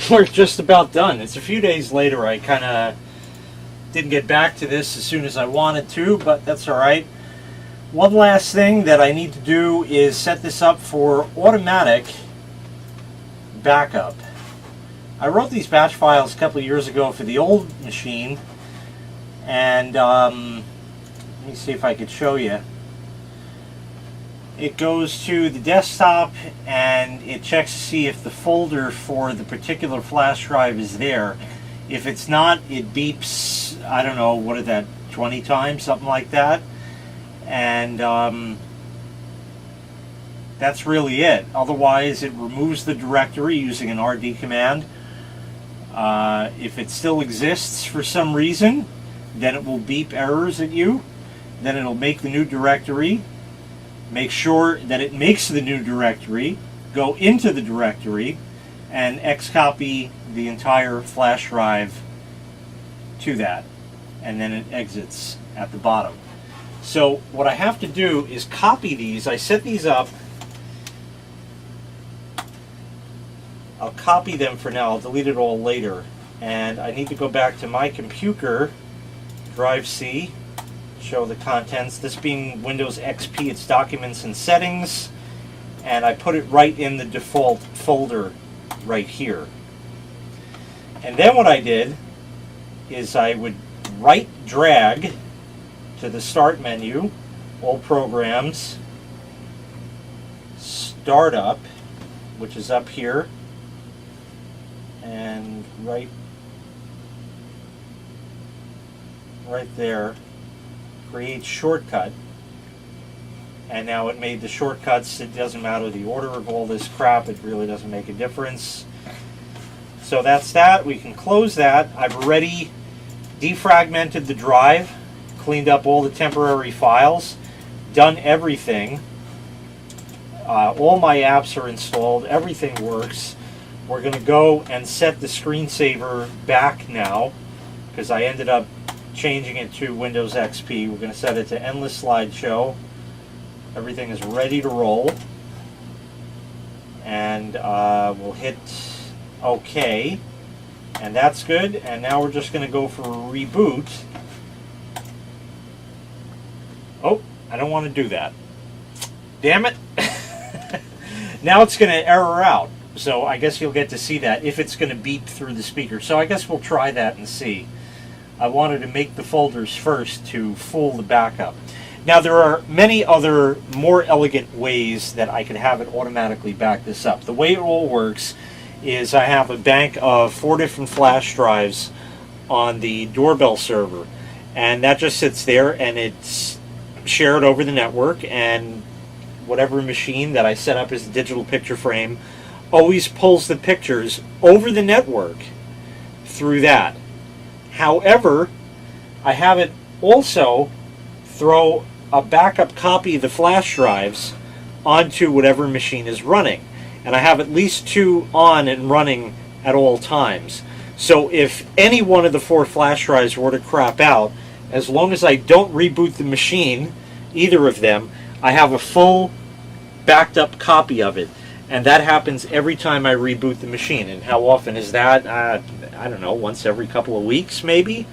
we're just about done. It's a few days later. I kind of didn't get back to this as soon as I wanted to, but that's all right. One last thing that I need to do is set this up for automatic backup. I wrote these batch files a couple of years ago for the old machine, and let me see if I could show you. It goes to the desktop and it checks to see if the folder for the particular flash drive is there. If it's not, it beeps, I don't know, what is that, 20 times, something like that. And that's really it. Otherwise, it removes the directory using an RD command. If it still exists for some reason, then it will beep errors at you. Then it'll make the new directory. Make sure that it makes the new directory, go into the directory, and xcopy the entire flash drive to that. And then it exits at the bottom. So what I have to do is copy these. I set these up. I'll copy them for now. I'll delete it all later. And I need to go back to my computer, drive C, show the contents. This being Windows XP, it's Documents and Settings. And I put it right in the default folder right here. And then what I did is I would right drag to the Start menu, All Programs, Startup, which is up here, and right there, create shortcut. And now it made the shortcuts. It doesn't matter the order of all this crap, it really doesn't make a difference. So that's that. We can close that. I've already defragmented the drive, cleaned up all the temporary files, done everything. All my apps are installed, everything works. We're going to go and set the screensaver back now, because I ended up changing it to Windows XP. We're going to set it to endless slideshow. Everything is ready to roll. And we'll hit OK. And that's good. And now we're just going to go for a reboot. Oh, I don't want to do that. Damn it. Now it's going to error out. So I guess you'll get to see that if it's going to beep through the speaker. So I guess we'll try that and see. I wanted to make the folders first to fool the backup. Now there are many other more elegant ways that I could have it automatically back this up. The way it all works is I have a bank of 4 different flash drives on the doorbell server, and that just sits there and it's shared over the network, and whatever machine that I set up as a digital picture frame always pulls the pictures over the network through that. However, I have it also throw a backup copy of the flash drives onto whatever machine is running. And I have at least 2 on and running at all times. So if any one of the 4 flash drives were to crap out, as long as I don't reboot the machine, either of them, I have a full backed up copy of it. And that happens every time I reboot the machine. And how often is that? I don't know, once every couple of weeks maybe?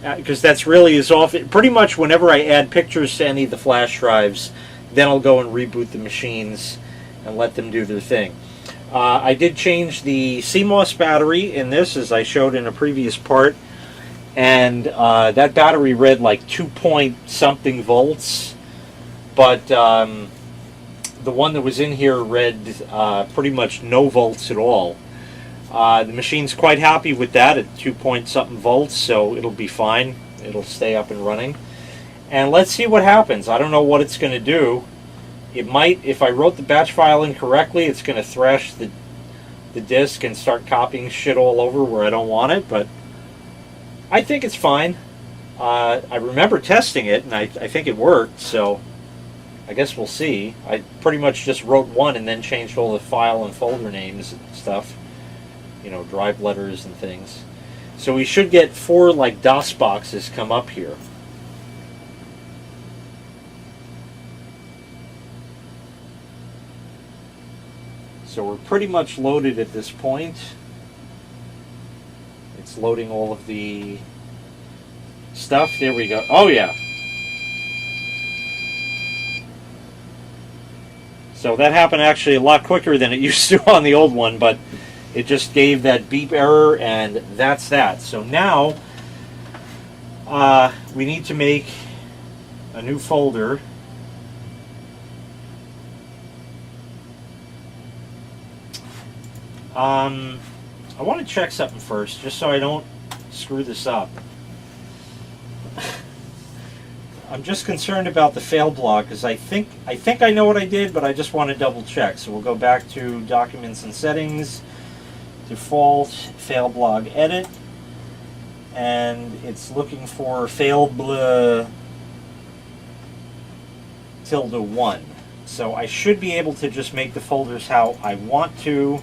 Because that's really as often, pretty much whenever I add pictures to any of the flash drives, then I'll go and reboot the machines and let them do their thing. I did change the CMOS battery in this, as I showed in a previous part. And that battery read like 2 point something volts. But the one that was in here read pretty much no volts at all. The machine's quite happy with that at 2 point something volts, so it'll be fine. It'll stay up and running. And let's see what happens. I don't know what it's going to do. It might, if I wrote the batch file incorrectly, it's going to thrash the disk and start copying shit all over where I don't want it, but I think it's fine. I remember testing it, and I think it worked, so I guess we'll see. I pretty much just wrote one and then changed all the file and folder names and stuff. You know, drive letters and things. So we should get 4 like DOS boxes come up here. So we're pretty much loaded at this point. It's loading all of the stuff. There we go. Oh yeah. So that happened actually a lot quicker than it used to on the old one, but it just gave that beep error, and that's that. So now we need to make a new folder. I want to check something first, just so I don't screw this up. I'm just concerned about the fail block, because I think I know what I did, but I just want to double check. So we'll go back to Documents and Settings, Default, Fail Blog Edit, and it's looking for fail ~1. So I should be able to just make the folders how I want to.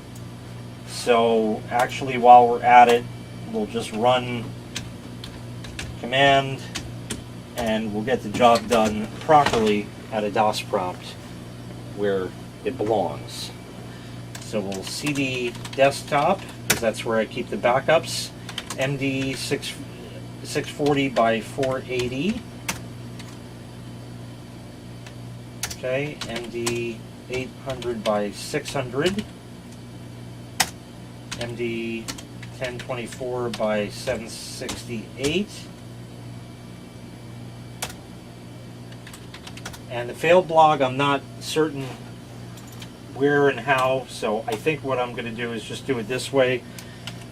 So actually, while we're at it, we'll just run command, and we'll get the job done properly at a DOS prompt where it belongs. So we'll cd desktop, because that's where I keep the backups, MD 640 by 480. Okay, MD 800 by 600. MD 1024 by 768. And the failed blog, I'm not certain where and how, so I think what I'm going to do is just do it this way,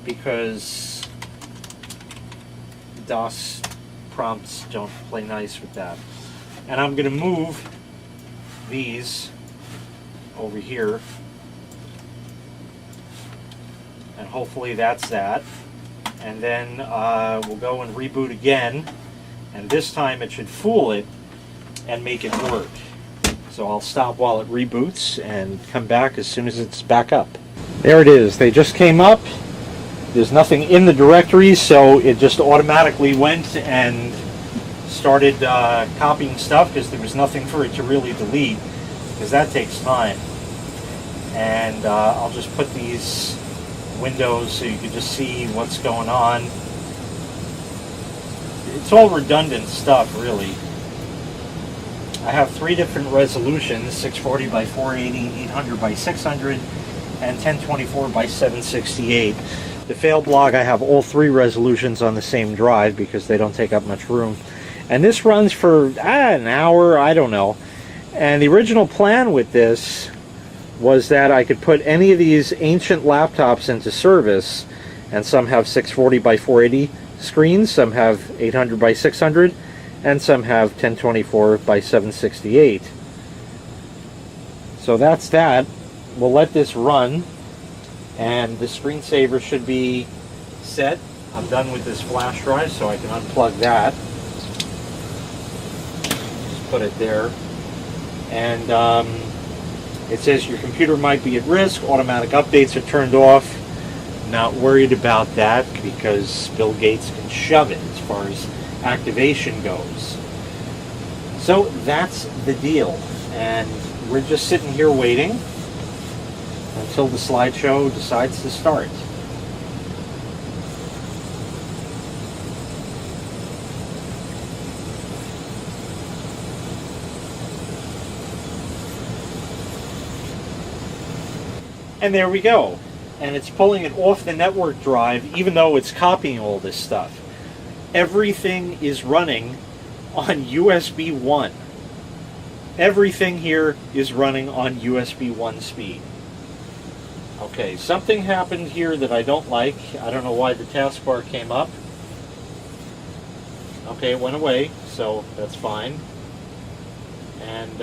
because DOS prompts don't play nice with that. And I'm going to move these over here, and hopefully that's that. And then we'll go and reboot again, and this time it should fool it and make it work. So I'll stop while it reboots and come back as soon as it's back up. There it is. They just came up. There's nothing in the directory, so it just automatically went and started copying stuff, because there was nothing for it to really delete, because that takes time. And I'll just put these windows so you can just see what's going on. It's all redundant stuff, really. I have 3 different resolutions, 640 by 480, 800 by 600, and 1024 by 768. The fail blog, I have all 3 resolutions on the same drive because they don't take up much room. And this runs for an hour, I don't know. And the original plan with this was that I could put any of these ancient laptops into service, and some have 640 by 480 screens, some have 800 by 600, and some have 1024 by 768. So that's that. We'll let this run, and the screensaver should be set. I'm done with this flash drive, so I can unplug that. Just put it there. And it says your computer might be at risk. Automatic updates are turned off. Not worried about that, because Bill Gates can shove it as far as activation goes. So that's the deal, and we're just sitting here waiting until the slideshow decides to start. And there we go. And it's pulling it off the network drive, even though it's copying all this stuff. Everything is running on USB 1. Everything here is running on USB 1 speed. Okay, something happened here that I don't like. I don't know why the taskbar came up. Okay, it went away, so that's fine. And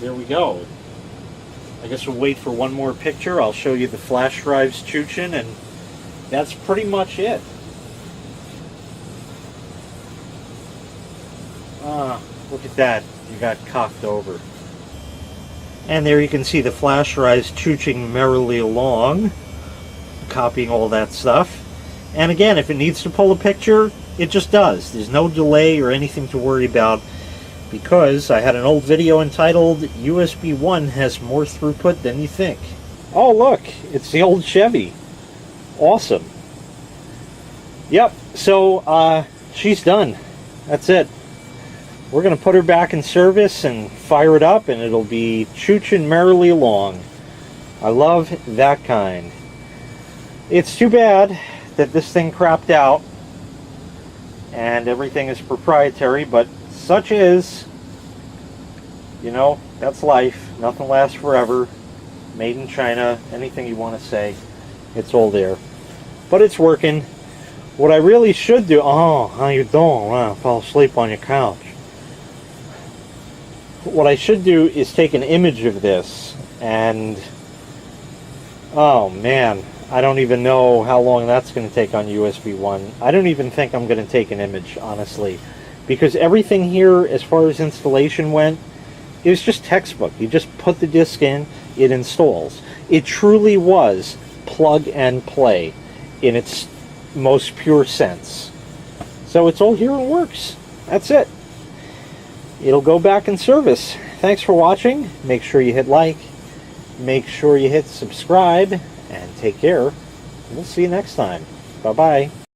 there we go. I guess we'll wait for one more picture. I'll show you the flash drives chooching, and that's pretty much it. Look at that. You got cocked over. And there you can see the flash drives chooching merrily along, copying all that stuff. And again, if it needs to pull a picture, it just does. There's no delay or anything to worry about, because I had an old video entitled USB 1 has more throughput than you think. Oh look, it's the old Chevy. Awesome. Yep, so she's done. That's it. We're going to put her back in service and fire it up, and it'll be chooching merrily along. I love that kind. It's too bad that this thing crapped out and everything is proprietary, but such is, you know, that's life. Nothing lasts forever. Made in China, anything you want to say, it's all there. But it's working. What I really should do, oh, how you doing? Wow, fall asleep on your couch. What I should do is take an image of this and, oh man, I don't even know how long that's going to take on USB 1. I don't even think I'm going to take an image, honestly, because everything here, as far as installation went, it was just textbook. You just put the disk in, it installs. It truly was plug and play in its most pure sense. So it's all here and works. That's it. It'll go back in service. Thanks for watching. Make sure you hit like. Make sure you hit subscribe. And take care. We'll see you next time. Bye-bye.